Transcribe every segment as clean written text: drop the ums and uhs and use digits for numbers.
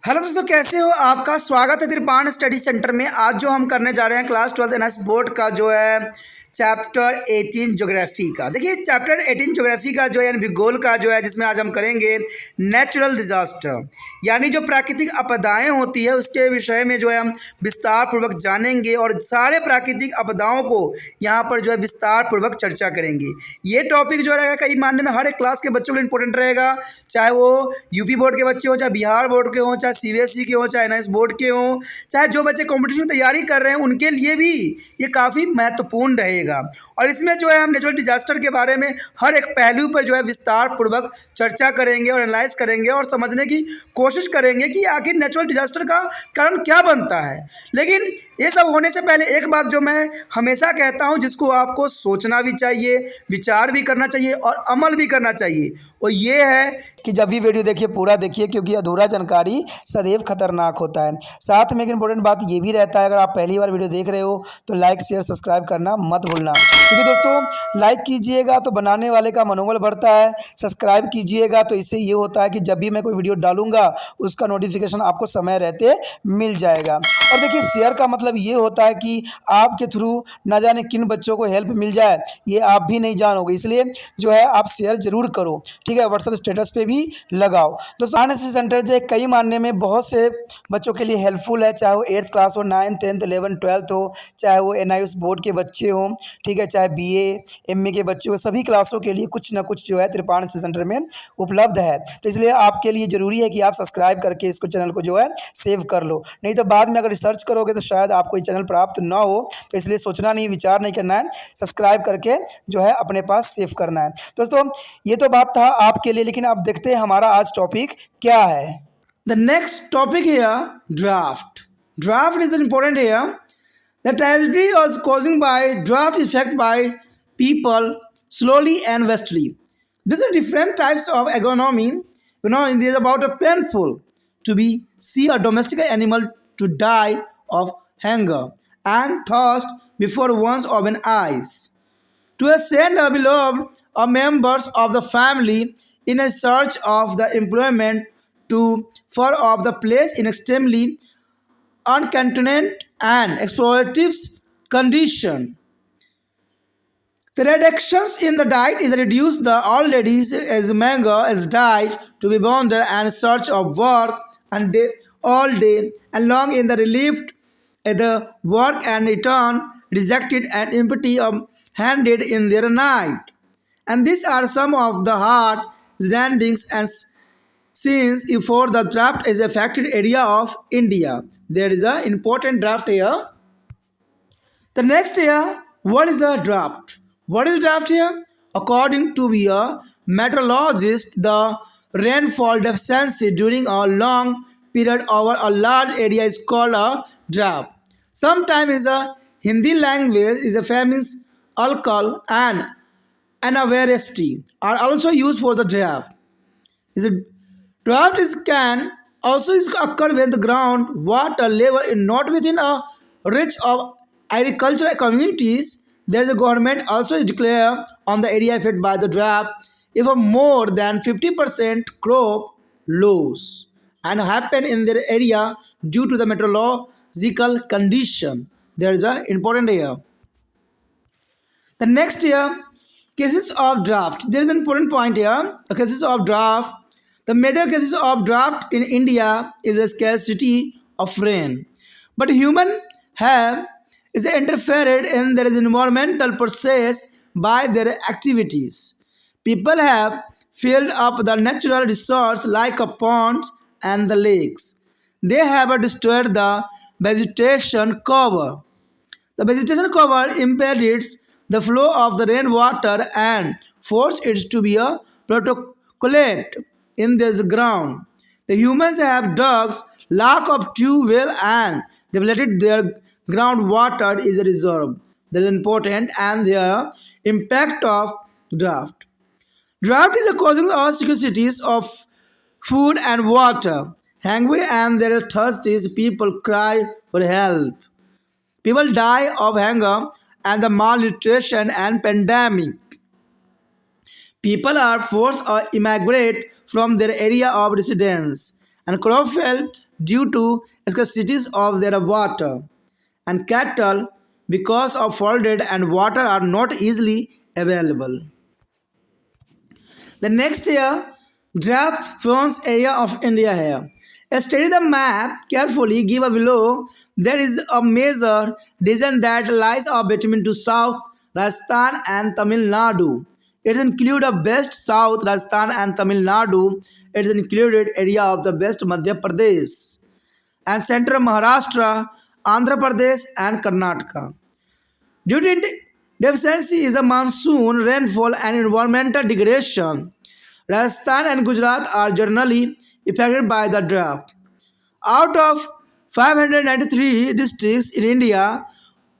Hello दोस्तों, कैसे हो? आपका स्वागत है त्रिपाण स्टडी सेंटर में। आज जो हम करने जा रहे हैं क्लास 12 एनएस बोर्ड का जो है चैप्टर 18 ज्योग्राफी का। देखिए चैप्टर 18 ज्योग्राफी का जो है यानी भूगोल का जो है, जिसमें आज हम करेंगे नेचुरल डिजास्टर, यानी जो प्राकृतिक आपदाएं होती है उसके विषय में जो है हम विस्तार पूर्वक जानेंगे और सारे प्राकृतिक आपदाओं को यहाँ पर जो है विस्तार पूर्वक चर्चा करेंगे। ये टॉपिक जो रहेगा कई मानने में हर एक क्लास के बच्चों के लिए इंपॉर्टेंट रहेगा, चाहे वो यूपी बोर्ड के बच्चे हों, चाहे बिहार बोर्ड के हों, चाहे सीबीएसई के हों, चाहे एनआईएस बोर्ड के हों, चाहे जो बच्चे कॉम्पिटिशन की तैयारी कर रहे हैं उनके लिए भी ये काफ़ी महत्वपूर्ण रहेगा। और इसमें जो है हम नेचुरल डिजास्टर के बारे में हर एक पहलू पर जो है विस्तार पूर्वक चर्चा करेंगे और एनालाइज करेंगे और समझने की कोशिश करेंगे कि आखिर नेचुरल डिजास्टर का कारण क्या बनता है। लेकिन ये सब होने से पहले एक बात जो मैं हमेशा कहता हूँ, जिसको आपको सोचना भी चाहिए, विचार भी करना चाहिए और अमल भी करना चाहिए, वो ये है कि जब भी वीडियो देखिए पूरा देखिए, क्योंकि अधूरा जानकारी सदैव खतरनाक होता है। साथ में एक इंपॉर्टेंट बात ये भी रहता है, अगर आप पहली बार वीडियो देख रहे हो तो लाइक शेयर सब्सक्राइब करना मत भूलना, क्योंकि दोस्तों लाइक कीजिएगा तो बनाने वाले का मनोबल बढ़ता है, सब्सक्राइब कीजिएगा तो इससे ये होता है कि जब भी मैं कोई वीडियो डालूंगा उसका नोटिफिकेशन आपको समय रहते मिल जाएगा। और देखिए शेयर का मतलब ये होता है कि आपके थ्रू ना जाने किन बच्चों को हेल्प मिल जाए, ये आप भी नहीं जानोगे, इसलिए जो है आप शेयर जरूर करो, ठीक है। व्हाट्सएप स्टेटस पे भी लगाओ। दोस्तों एनएसएस सेंटर जो है कई मानने में बहुत से बच्चों के लिए हेल्पफुल है, चाहे वो 8th क्लास हो, 9th 10th 11th 12th हो, चाहे वो एनआईएस बोर्ड के बच्चे हों, ठीक है, चाहे बीए एमए के बच्चे हो, सभी क्लासों के लिए कुछ ना कुछ जो है त्रिपाण एनएसएस सेंटर में उपलब्ध है। तो इसलिए आपके लिए ज़रूरी है कि आप सब्सक्राइब करके इसको चैनल को जो है सेव कर लो, नहीं तो बाद में अगर रिसर्च करोगे तो शायद आपको ये चैनल प्राप्त ना हो। तो इसलिए सोचना नहीं, विचार नहीं करना है, सब्सक्राइब करके जो है अपने पास सेव करना है। दोस्तों ये तो बात था आपके लिए, लेकिन आप देखते हैं हमारा आज टॉपिक क्या है। The next topic here draft. Draft is important here. The tragedy was caused by draft effect by people slowly and vastly. These are different types of agronomy. It is about a painful to be see a domestic animal to die of hunger and thirst before one's open eyes. To send a beloved or members of the family in a search of the employment to far off the place in extremely unconvenient and exploitative condition. The reductions in the diet is reduced the already as manga as diet to be bonded and search of work and day, all day and long in the relieved the work and return rejected and empty handed in their night. And these are some of the hard standings and since for the draft is affected area of India. There is an important draft here. The next here, what is a draft? What is draft here? According to a meteorologist, the rainfall deficiency during a long period over a large area is called a draft. Sometimes is a Hindi language is a famous alcohol and anavaresti are also used for the draft. Is a drought can also occur when the ground water level is not within a reach of agricultural communities. There is a government also declare on the area affected by the drought if a more than 50% crop loss and happen in their area due to the meteorological condition. There is a important here. The next here, cases of drought. There is an important point here. The cases of drought. The major cases of drought in India is a scarcity of rain, but human have is interfered in their environmental process by their activities. People have filled up the natural resource like a ponds and the lakes. They have destroyed the vegetation cover. The vegetation cover impedes the flow of the rainwater and force it to be a percolate in this ground. The humans have dug lack of tube well and depleted their groundwater is a reserve. That is important, and their impact of drought. Drought is a causing of scarcities of food and water. Hungry and their thirsty people cry for help. People die of hunger and the malnutrition and pandemic. People are forced to immigrate from their area of residence, and crop fail due to scarcities of their water, and cattle because of flooded and water are not easily available. The next year, draft bronze area of India here. Study the map carefully. Give a below. There is a major region that lies up between to south Rajasthan and Tamil Nadu. It includes a best south Rajasthan and Tamil Nadu. It is included area of the best Madhya Pradesh and central Maharashtra, Andhra Pradesh and Karnataka. Due to deficiency is a monsoon, rainfall and environmental degradation. Rajasthan and Gujarat are generally affected by the drought. Out of 593 districts in India,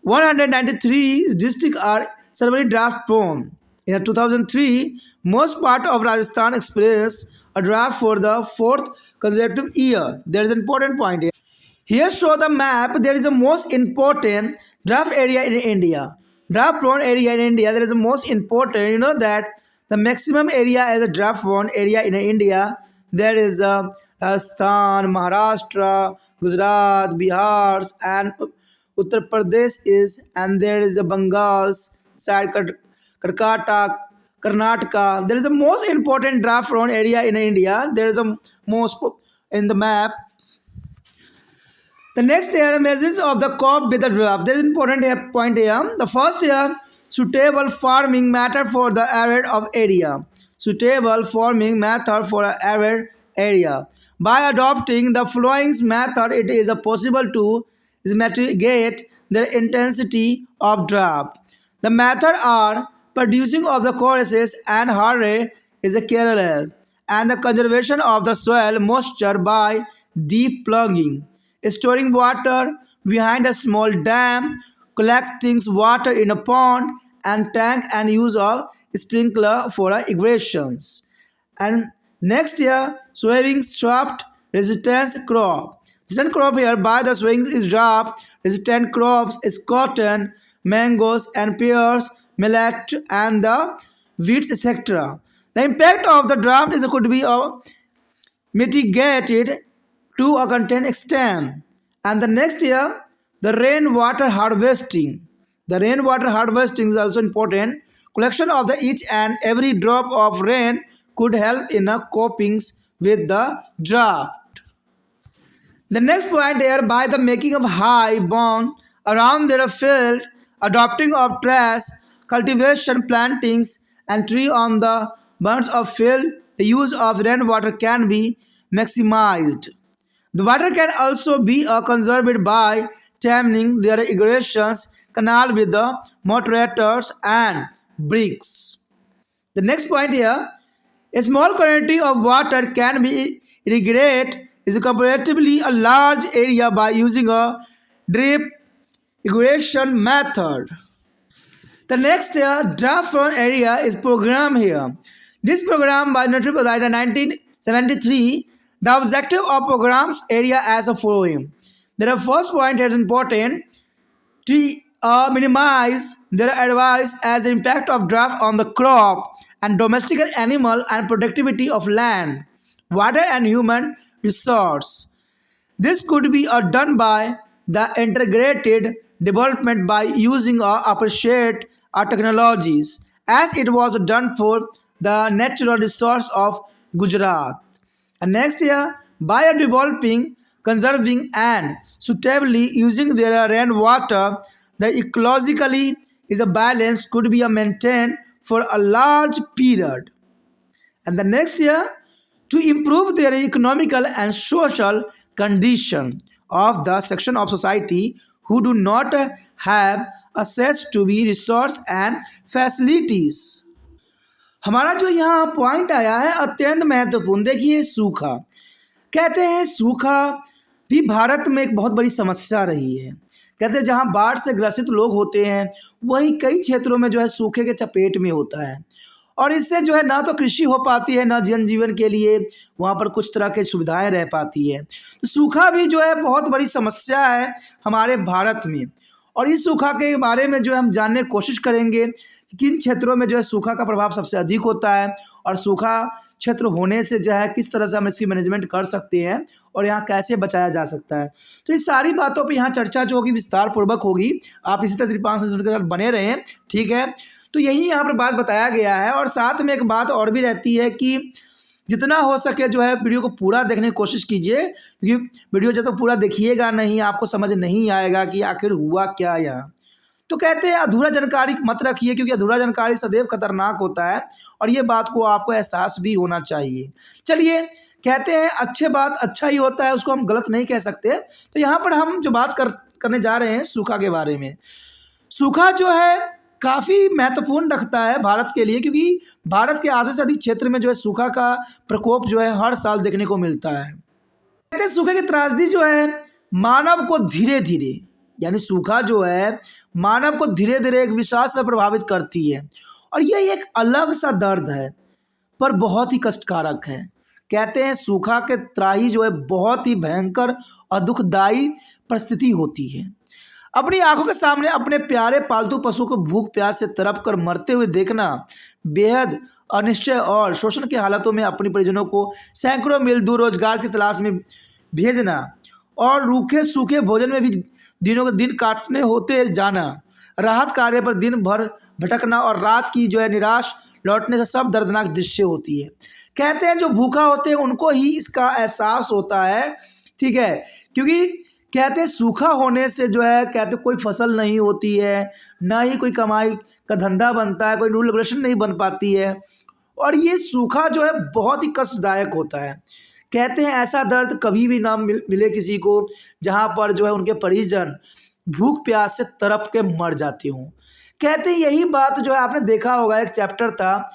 193 districts are severely drought prone. In 2003, most part of Rajasthan experienced a drought for the fourth consecutive year. There is an important point here. Here show the map. There is the most important drought area in India. Drought prone area in India. There is the most important. You know that the maximum area as a drought prone area in India. There is Rajasthan, Maharashtra, Gujarat, Bihar, and Uttar Pradesh is, and there is a Bengal's side, Karnataka. There is the most important drought prone area in India. There is a most in the map. The next here measures of the crop with the drought. There is an important point here. The first here, suitable farming method for the arid of area. Suitable farming method for an arid area. By adopting the following method, it is possible to mitigate the intensity of drought. The method are producing of the choruses and harre is a careless, and the conservation of the soil moisture by deep plugging, storing water behind a small dam, collecting water in a pond and tank, and use of sprinkler for irrigations. And next year, sowing drought resistance crop. Resistant crop here by the sowing is drought resistant crops is cotton, mangoes and pears, millet and the wheat, etc. The impact of the drought is could be mitigated to a content extent. And the next year, the rainwater harvesting. The rainwater harvesting is also important. Collection of the each and every drop of rain could help in a coping with the drought. The next point here, by the making of high bond around their field, adopting of trash, cultivation, plantings, and tree on the banks of field, the use of rainwater can be maximized. The water can also be conserved by channelling their irrigations canal with the moderators and bricks. The next point here, a small quantity of water can be irrigated is comparatively a large area by using a drip irrigation method. The next draft front area is program here. This program by Natri Pradhan in 1973. The objective of programs area as a following. There are first point is important to minimize their advice as impact of drought on the crop and domestic animal and productivity of land, water and human resource. This could be done by the integrated development by using appreciate technologies as it was done for the natural resource of Gujarat. And next year, by developing, conserving and suitably using their rainwater, the ecologically is a balance could be maintained for a large period. And the next year, to improve their economical and social condition of the section of society who do not have access to be resource and facilities. हमारा जो यहाँ point आया है अत्यंत महत्वपूर्ण, देखिए सूखा। कहते हैं सूखा भी भारत में एक बहुत बड़ी समस्या रही है। कहते हैं जहाँ बाढ़ से ग्रसित लोग होते हैं वहीं कई क्षेत्रों में जो है सूखे के चपेट में होता है और इससे जो है ना तो कृषि हो पाती है ना जनजीवन के लिए वहाँ पर कुछ तरह की सुविधाएं रह पाती है। तो सूखा भी जो है बहुत बड़ी समस्या है हमारे भारत में और इस सूखा के बारे में जो है हम जानने की कोशिश करेंगे कि किन क्षेत्रों में जो है सूखा का प्रभाव सबसे अधिक होता है और सूखा क्षेत्र होने से जो है किस तरह से हम इसकी मैनेजमेंट कर सकते हैं और यहाँ कैसे बचाया जा सकता है। तो इस सारी बातों पे यहाँ चर्चा जो होगी विस्तार पूर्वक होगी। आप इसी तरह त्रिपान संस्करण के साथ बने रहें, ठीक है। तो यही यहाँ पर बात बताया गया है। और साथ में एक बात और भी रहती है कि जितना हो सके जो है वीडियो को पूरा देखने की कोशिश कीजिए, क्योंकि वीडियो जब तक पूरा देखिएगा नहीं आपको समझ नहीं आएगा कि आखिर हुआ क्या यहाँ। तो कहते हैं अधूरा जानकारी मत रखिए, क्योंकि अधूरा जानकारी सदैव खतरनाक होता है और ये बात को आपको एहसास भी होना चाहिए। चलिए, कहते हैं अच्छे बात अच्छा ही होता है, उसको हम गलत नहीं कह सकते। तो यहाँ पर हम जो बात करने जा रहे हैं सूखा के बारे में। सूखा जो है काफ़ी महत्वपूर्ण रखता है भारत के लिए, क्योंकि भारत के आधे से अधिक क्षेत्र में जो है सूखा का प्रकोप जो है हर साल देखने को मिलता है। कहते हैं सूखे की त्रासदी जो है मानव को धीरे धीरे, यानी सूखा जो है मानव को धीरे धीरे एक विशाल से प्रभावित करती है और ये एक अलग सा दर्द है पर बहुत ही कष्टकारक है। कहते हैं सूखा के त्राही जो है बहुत ही भयंकर और दुखदायी परिस्थिति होती है। अपनी आंखों के सामने अपने प्यारे पालतू पशु को भूख प्यास से तड़प कर मरते हुए देखना, बेहद अनिश्चय और शोषण के हालातों में अपने परिजनों को सैकड़ों मील दूर रोजगार की तलाश में भेजना और रूखे सूखे भोजन में भी दिनों के दिन काटने होते जाना, राहत कार्य पर दिन भर भटकना और रात की जो है निराश लौटने से सब दर्दनाक दृश्य होती है। कहते हैं जो भूखा होते हैं उनको ही इसका एहसास होता है, ठीक है, क्योंकि कहते हैं सूखा होने से जो है कहते कोई फसल नहीं होती है, ना ही कोई कमाई का धंधा बनता है, कोई रूल रेगुलेशन नहीं बन पाती है और ये सूखा जो है बहुत ही कष्टदायक होता है। कहते हैं ऐसा दर्द कभी भी ना मिले किसी को जहाँ पर जो है उनके परिजन भूख प्यास से तड़प के मर जाते हों। कहते हैं यही बात जो है आपने देखा होगा, एक चैप्टर था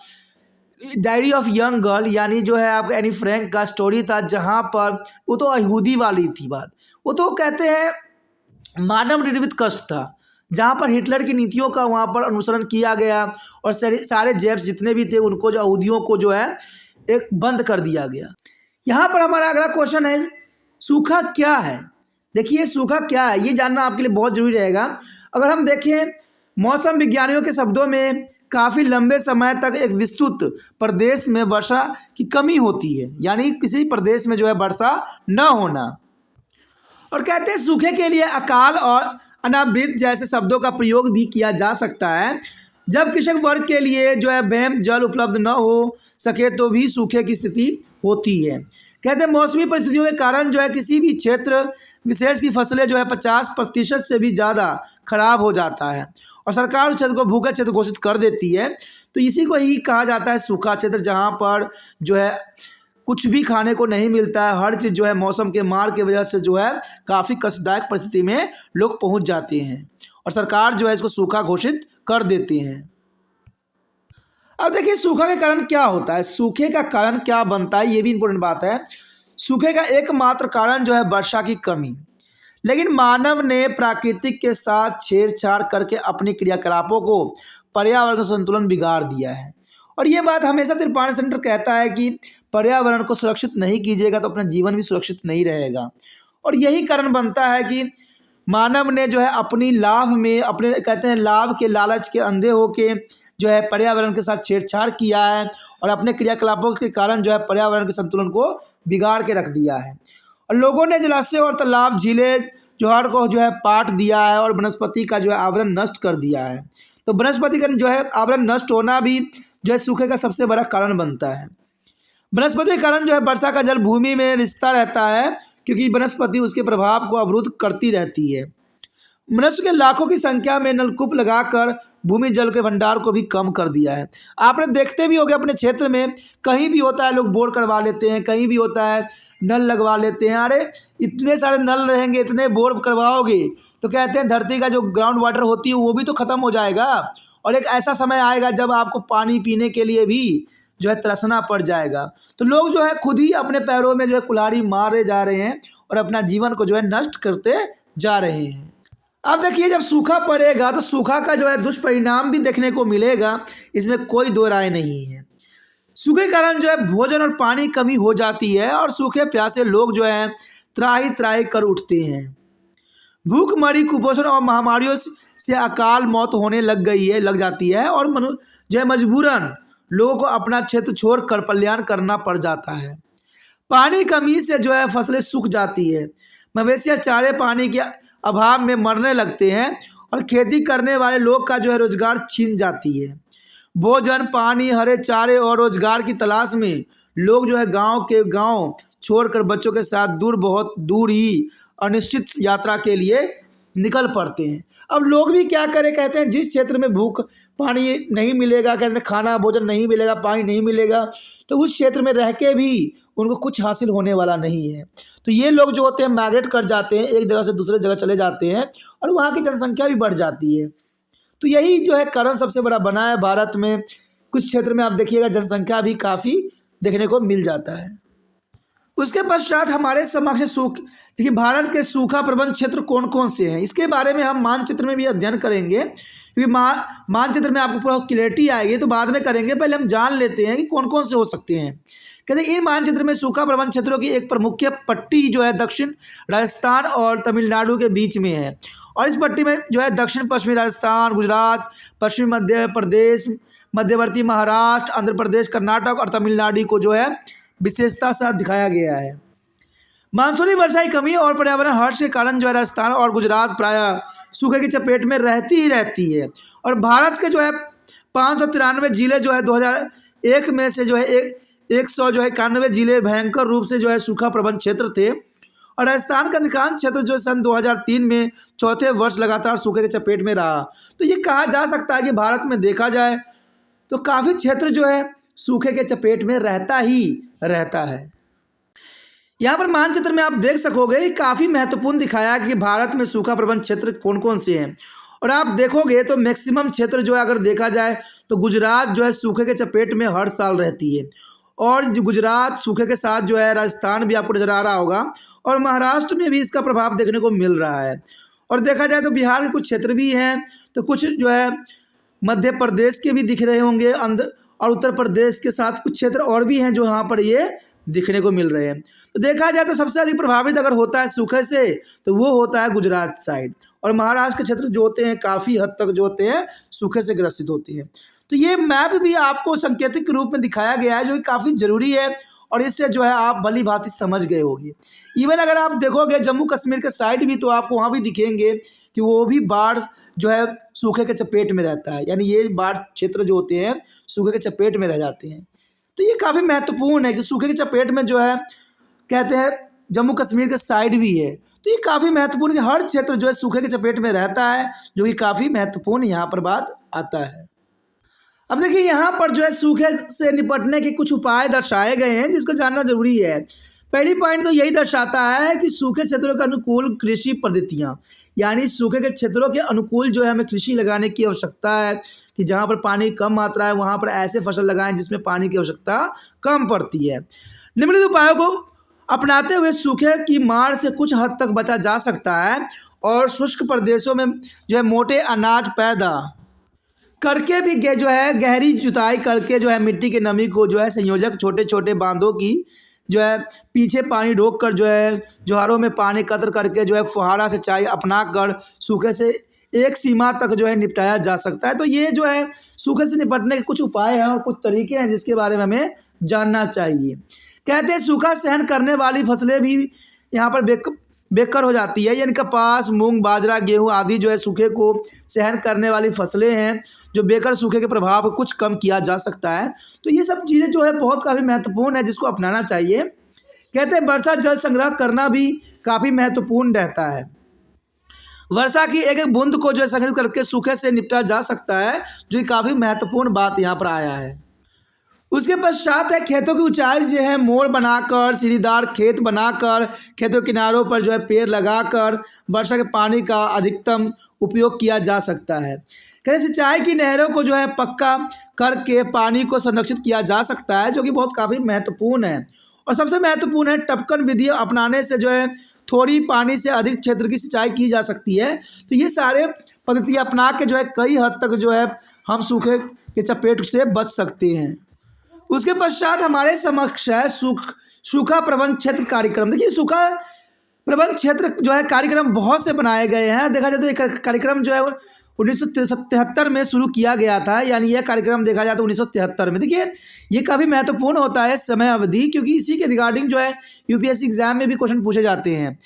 डायरी ऑफ यंग गर्ल, यानी जो है आपका एनी फ्रैंक का स्टोरी था, जहाँ पर वो तो यहूदी वाली थी बात, वो तो कहते हैं मानव निर्मित कष्ट था, जहाँ पर हिटलर की नीतियों का वहाँ पर अनुसरण किया गया और सारे जेब्स जितने भी थे उनको जो यहूदियों को जो है एक बंद कर दिया गया। यहाँ पर हमारा अगला क्वेश्चन है सूखा क्या है। देखिए सूखा क्या है ये जानना आपके लिए बहुत जरूरी रहेगा। अगर हम देखें मौसम विज्ञानियों के शब्दों में काफ़ी लंबे समय तक एक विस्तृत प्रदेश में वर्षा की कमी होती है, यानी किसी प्रदेश में जो है वर्षा न होना। और कहते हैं सूखे के लिए अकाल और अनावृत जैसे शब्दों का प्रयोग भी किया जा सकता है। जब कृषक वर्ग के लिए जो है वहम जल उपलब्ध न हो सके तो भी सूखे की स्थिति होती है। कहते हैं मौसमी परिस्थितियों के कारण जो है किसी भी क्षेत्र विशेष की फसलें जो है 50% से भी ज़्यादा खराब हो जाता है और सरकार उस क्षेत्र को भूखा क्षेत्र घोषित कर देती है। तो इसी को ही कहा जाता है सूखा क्षेत्र, जहाँ पर जो है कुछ भी खाने को नहीं मिलता है, हर चीज़ जो है मौसम के मार की वजह से जो है काफ़ी कष्टदायक परिस्थिति में लोग पहुंच जाते हैं और सरकार जो है इसको सूखा घोषित कर देते हैं। अब देखिए सूखा के कारण क्या होता है, सूखे का कारण क्या बनता है, ये भी इंपॉर्टेंट बात है। सूखे का एकमात्र कारण जो है वर्षा की कमी, लेकिन मानव ने प्राकृतिक के साथ छेड़छाड़ करके अपनी क्रियाकलापों को पर्यावरण का संतुलन बिगाड़ दिया है। और ये बात हमेशा त्रिपाणी सेंटर कहता है कि पर्यावरण को सुरक्षित नहीं कीजिएगा तो अपना जीवन भी सुरक्षित नहीं रहेगा। और यही कारण बनता है कि मानव ने जो है अपनी लाभ में अपने कहते हैं लाभ के लालच के अंधे होके जो है पर्यावरण के साथ छेड़छाड़ किया है और अपने क्रियाकलापों के कारण जो है पर्यावरण के संतुलन को बिगाड़ के रख दिया है। और लोगों ने जलाशय और तालाब झीलें जोहर को जो है पाट दिया है और वनस्पति का जो है आवरण नष्ट कर दिया है। तो वनस्पति का जो है आवरण नष्ट होना भी जो है सूखे का सबसे बड़ा कारण बनता है। वनस्पति के कारण जो है वर्षा का जल भूमि में रिश्ता रहता है, क्योंकि वनस्पति उसके प्रभाव को अवरुद्ध करती रहती है। मनुष्य के लाखों की संख्या में नलकूप लगाकर भूमि जल के भंडार को भी कम कर दिया है। आपने देखते भी होंगे अपने क्षेत्र में कहीं भी होता है लोग बोर करवा लेते हैं, कहीं भी होता है नल लगवा लेते हैं। अरे इतने सारे नल रहेंगे, इतने बोर करवाओगे तो कहते हैं धरती का जो ग्राउंड वाटर होती है वो भी तो ख़त्म हो जाएगा और एक ऐसा समय आएगा जब आपको पानी पीने के लिए भी जो है तरसना पड़ जाएगा। तो लोग जो है खुद ही अपने पैरों में जो है कुल्हाड़ी मारे जा रहे हैं और अपना जीवन को जो है नष्ट करते जा रहे हैं। अब देखिए जब सूखा पड़ेगा तो सूखा का जो है दुष्परिणाम भी देखने को मिलेगा, इसमें कोई दो राय नहीं है। सूखे के कारण जो है भोजन और पानी की कमी हो जाती है और सूखे प्यासे लोग जो है त्राही त्राही कर उठते हैं। भूखमरी, कुपोषण और महामारियों से अकाल मौत होने लग जाती है और जो है मजबूरन लोगों को अपना क्षेत्र छोड़कर पलायन करना पड़ जाता है। पानी कमी से जो है फसलें सूख जाती है, मवेशियाँ चारे पानी के अभाव में मरने लगते हैं और खेती करने वाले लोग का जो है रोजगार छीन जाती है। भोजन, पानी, हरे चारे और रोजगार की तलाश में लोग जो है गांव छोड़कर बच्चों के साथ बहुत दूर ही अनिश्चित यात्रा के लिए निकल पड़ते हैं। अब लोग भी क्या करें, कहते हैं जिस क्षेत्र में भूख पानी नहीं मिलेगा, कहते हैं खाना भोजन नहीं मिलेगा, पानी नहीं मिलेगा, तो उस क्षेत्र में रह के भी उनको कुछ हासिल होने वाला नहीं है। तो ये लोग जो होते हैं माइग्रेट कर जाते हैं, एक जगह से दूसरे जगह चले जाते हैं और वहाँ की जनसंख्या भी बढ़ जाती है। तो यही जो है कारण सबसे बड़ा बना है भारत में। कुछ क्षेत्र में आप देखिएगा जनसंख्या भी काफ़ी देखने को मिल जाता है। उसके पश्चात हमारे समक्ष देखिए भारत के सूखा प्रबंध क्षेत्र कौन कौन से हैं, इसके बारे में हम मानचित्र में भी अध्ययन करेंगे, क्योंकि मानचित्र में आपको पूरा क्लैरिटी आएगी तो बाद में करेंगे। पहले हम जान लेते हैं कि कौन कौन से हो सकते हैं। कहते हैं इन मानचित्र में सूखा प्रबंध क्षेत्रों की एक प्रमुख पट्टी जो है दक्षिण राजस्थान और तमिलनाडु के बीच में है, और इस पट्टी में जो है दक्षिण पश्चिमी राजस्थान, गुजरात, पश्चिमी मध्य प्रदेश, मध्यवर्ती महाराष्ट्र, आंध्र प्रदेश, कर्नाटक और तमिलनाडु को जो है विशेषता साथ दिखाया गया है। मानसूनी वर्षा की कमी और पर्यावरण हर्ष के कारण जो है राजस्थान और गुजरात प्रायः सूखे की चपेट में रहती है। और भारत के जो है 593 जिले जो है 2001 में से जो है 191 जिले भयंकर रूप से जो है सूखा प्रबंध क्षेत्र थे, और राजस्थान का अधिकांश क्षेत्र जो सन 2003 में चौथे वर्ष लगातार सूखे की चपेट में रहा। तो ये कहा जा सकता है कि भारत में देखा जाए तो काफ़ी क्षेत्र जो है सूखे के चपेट में रहता है। यहाँ पर मानचित्र में आप देख सकोगे काफ़ी महत्वपूर्ण दिखाया कि भारत में सूखा प्रबंध क्षेत्र कौन कौन से हैं, और आप देखोगे तो मैक्सिमम क्षेत्र जो है अगर देखा जाए तो गुजरात जो है सूखे के चपेट में हर साल रहती है, और गुजरात सूखे के साथ जो है राजस्थान भी आपको नज़र आ रहा होगा, और महाराष्ट्र में भी इसका प्रभाव देखने को मिल रहा है। और देखा जाए तो बिहार के कुछ क्षेत्र भी हैं, तो कुछ जो है मध्य प्रदेश के भी दिख रहे होंगे, और उत्तर प्रदेश के साथ कुछ क्षेत्र और भी हैं जो यहाँ पर ये दिखने को मिल रहे हैं। तो देखा जाए तो सबसे अधिक प्रभावित अगर होता है सूखे से तो वो होता है गुजरात साइड, और महाराष्ट्र के क्षेत्र जो होते हैं काफ़ी हद तक जो होते हैं सूखे से ग्रसित होते हैं। तो ये मैप भी आपको संकेतिक के रूप में दिखाया गया है जो कि काफ़ी ज़रूरी है, और इससे जो है आप भली भांति समझ गए होंगे। इवन अगर आप देखोगे जम्मू कश्मीर के साइड भी तो आपको वहाँ भी दिखेंगे कि वो भी बाढ़ जो है सूखे के चपेट में रहता है, यानी ये बाढ़ क्षेत्र जो होते हैं सूखे के चपेट में रह जाते हैं। तो ये काफ़ी महत्वपूर्ण है कि सूखे के चपेट में जो है कहते हैं जम्मू कश्मीर के साइड भी है, तो ये काफ़ी महत्वपूर्ण है कि हर क्षेत्र जो है सूखे के चपेट में रहता है, जो कि काफ़ी महत्वपूर्ण यहाँ पर बात आता है। अब देखिए यहाँ पर जो है सूखे से निपटने के कुछ उपाय दर्शाए गए हैं जिसको जानना जरूरी है। पहली पॉइंट तो यही दर्शाता है कि सूखे क्षेत्रों के अनुकूल कृषि पद्धतियाँ, यानी सूखे के क्षेत्रों के अनुकूल जो है हमें कृषि लगाने की आवश्यकता है कि जहाँ पर पानी कम मात्रा है वहाँ पर ऐसे फसल लगाएं जिसमें पानी की आवश्यकता कम पड़ती है। निम्नलिखित उपायों को अपनाते हुए सूखे की मार से कुछ हद तक बचा जा सकता है, और शुष्क प्रदेशों में जो है मोटे अनाज पैदा करके भी जो है गहरी जुताई करके जो है मिट्टी की नमी को जो है संयोजक छोटे छोटे बांधों की जो है पीछे पानी रोक कर जो है जोहारों में पानी एकत्र करके जो है फुहारा सिंचाई अपना कर सूखे से एक सीमा तक जो है निपटाया जा सकता है। तो ये जो है सूखे से निपटने के कुछ उपाय हैं और कुछ तरीके हैं जिसके बारे में हमें जानना चाहिए। कहते हैं सूखा सहन करने वाली फसलें भी यहाँ पर बेकार हो जाती है, यानी कपास, मूंग, बाजरा, गेहूं आदि जो है सूखे को सहन करने वाली फसलें हैं जो बेकार सूखे के प्रभाव को कुछ कम किया जा सकता है। तो ये सब चीज़ें जो है बहुत काफ़ी महत्वपूर्ण है जिसको अपनाना चाहिए। कहते हैं वर्षा जल संग्रह करना भी काफ़ी महत्वपूर्ण रहता है। वर्षा की एक एक बूंद को जो है संग्रहित करके सूखे से निपटा जा सकता है, जो कि काफ़ी महत्वपूर्ण बात यहाँ पर आया है। उसके पश्चात है खेतों की ऊंचाई जो है मोड़ बनाकर, सीढ़ीदार खेत बनाकर, खेतों के किनारों पर जो है पेड़ लगाकर वर्षा के पानी का अधिकतम उपयोग किया जा सकता है। कहते सिंचाई की नहरों को जो है पक्का करके पानी को संरक्षित किया जा सकता है, जो कि बहुत काफ़ी महत्वपूर्ण है। और सबसे महत्वपूर्ण है टपकन विधि अपनाने से जो है थोड़ी पानी से अधिक क्षेत्र की सिंचाई की जा सकती है। तो ये सारे पद्धति अपना के जो है कई हद तक जो है हम सूखे के चपेट से बच सकते हैं। उसके पश्चात हमारे समक्ष है सूखा प्रबंध क्षेत्र कार्यक्रम। देखिए सूखा प्रबंध क्षेत्र जो है कार्यक्रम बहुत से बनाए गए हैं। देखा जाए तो एक कार्यक्रम जो है 1973 में शुरू किया गया था, यानी यह कार्यक्रम देखा जाए तो 1973 में। देखिए ये काफ़ी महत्वपूर्ण होता है समय अवधि, क्योंकि इसी के रिगार्डिंग जो है यूपीएससी एग्जाम में भी क्वेश्चन पूछे जाते हैं।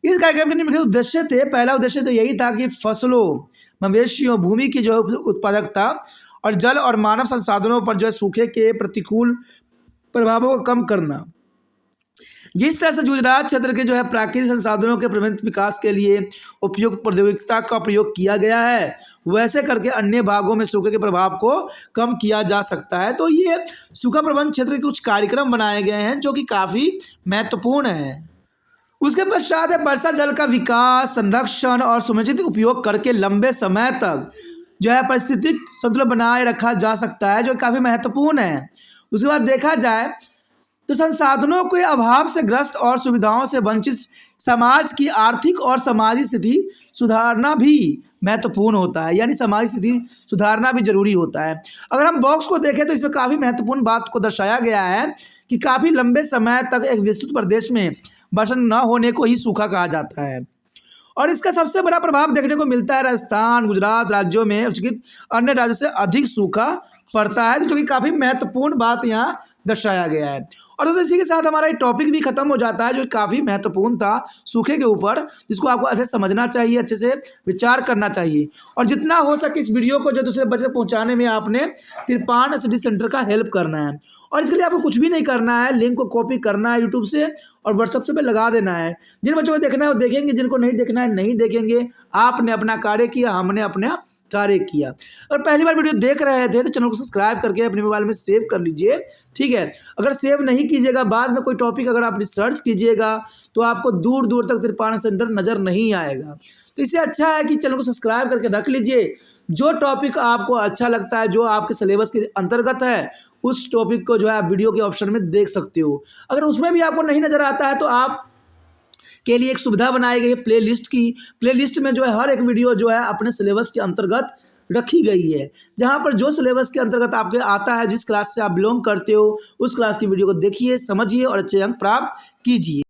इस कार्यक्रम के निम्नलिखित उद्देश्य थे। पहला उद्देश्य तो यही था कि फसलों, मवेशियों, भूमि की जो उत्पादकता और जल और मानव संसाधनों पर जो है सूखे के प्रतिकूल प्रभावों को कम करना। जिस तरह से गुजरात क्षेत्र के जो है प्राकृतिक संसाधनों के प्रबंधित विकास के लिए उपयुक्त प्रौद्योगिकी का प्रयोग किया गया है, वैसे करके अन्य भागों में सूखे के प्रभाव को कम किया जा सकता है। तो ये सूखा प्रबंधन क्षेत्र के कुछ कार्यक्रम बनाए गए हैं जो कि काफ़ी महत्वपूर्ण है। उसके पश्चात है वर्षा जल का विकास, संरक्षण और समुचित उपयोग करके लंबे समय तक जो है पारिस्थितिक संतुलन बनाए रखा जा सकता है, जो काफ़ी महत्वपूर्ण है। उसके बाद देखा जाए तो संसाधनों के अभाव से ग्रस्त और सुविधाओं से वंचित समाज की आर्थिक और सामाजिक स्थिति सुधारना भी महत्वपूर्ण होता है, यानी सामाजिक स्थिति सुधारना भी जरूरी होता है। अगर हम बॉक्स को देखें तो इसमें काफ़ी महत्वपूर्ण बात को दर्शाया गया है कि काफ़ी लंबे समय तक एक विस्तृत प्रदेश में वर्षा न होने को ही सूखा कहा जाता है, और इसका सबसे बड़ा प्रभाव देखने को मिलता है राजस्थान, गुजरात राज्यों में, उसके अन्य राज्यों से अधिक सूखा पड़ता है, जो कि काफ़ी महत्वपूर्ण बात यहाँ दर्शाया गया है। और दोस्तों इसी के साथ हमारा ये टॉपिक भी खत्म हो जाता है, जो काफ़ी महत्वपूर्ण था सूखे के ऊपर, जिसको आपको अच्छे से समझना चाहिए, अच्छे से विचार करना चाहिए, और जितना हो सके इस वीडियो को जो दूसरे बच्चे तक पहुँचाने में आपने तिरपान स्टडी सेंटर का हेल्प करना है। और इसके लिए आपको कुछ भी नहीं करना है, लिंक को कॉपी करना है यूट्यूब से और व्हाट्सएप से पे लगा देना है। जिन बच्चों को देखना है वो देखेंगे, जिनको नहीं देखना है नहीं देखेंगे। आपने अपना कार्य किया, हमने अपना कार्य किया। अगर पहली बार वीडियो देख रहे थे तो चैनल को सब्सक्राइब करके अपने मोबाइल में सेव कर लीजिए, ठीक है। अगर सेव नहीं कीजिएगा, बाद में कोई टॉपिक अगर आप रिसर्च कीजिएगा तो आपको दूर दूर तक तिरपान सेंटर नज़र नहीं आएगा। तो इससे अच्छा है कि चैनल को सब्सक्राइब करके रख लीजिए। जो टॉपिक आपको अच्छा लगता है, जो आपके सिलेबस के अंतर्गत है, उस टॉपिक को जो है आप वीडियो के ऑप्शन में देख सकते हो। अगर उसमें भी आपको नहीं नज़र आता है तो आप के लिए एक सुविधा बनाई गई है प्लेलिस्ट की। प्लेलिस्ट में जो है हर एक वीडियो जो है अपने सिलेबस के अंतर्गत रखी गई है, जहां पर जो सिलेबस के अंतर्गत आपके आता है, जिस क्लास से आप बिलोंग करते हो, उस क्लास की वीडियो को देखिए, समझिए और अच्छे अंक प्राप्त कीजिए।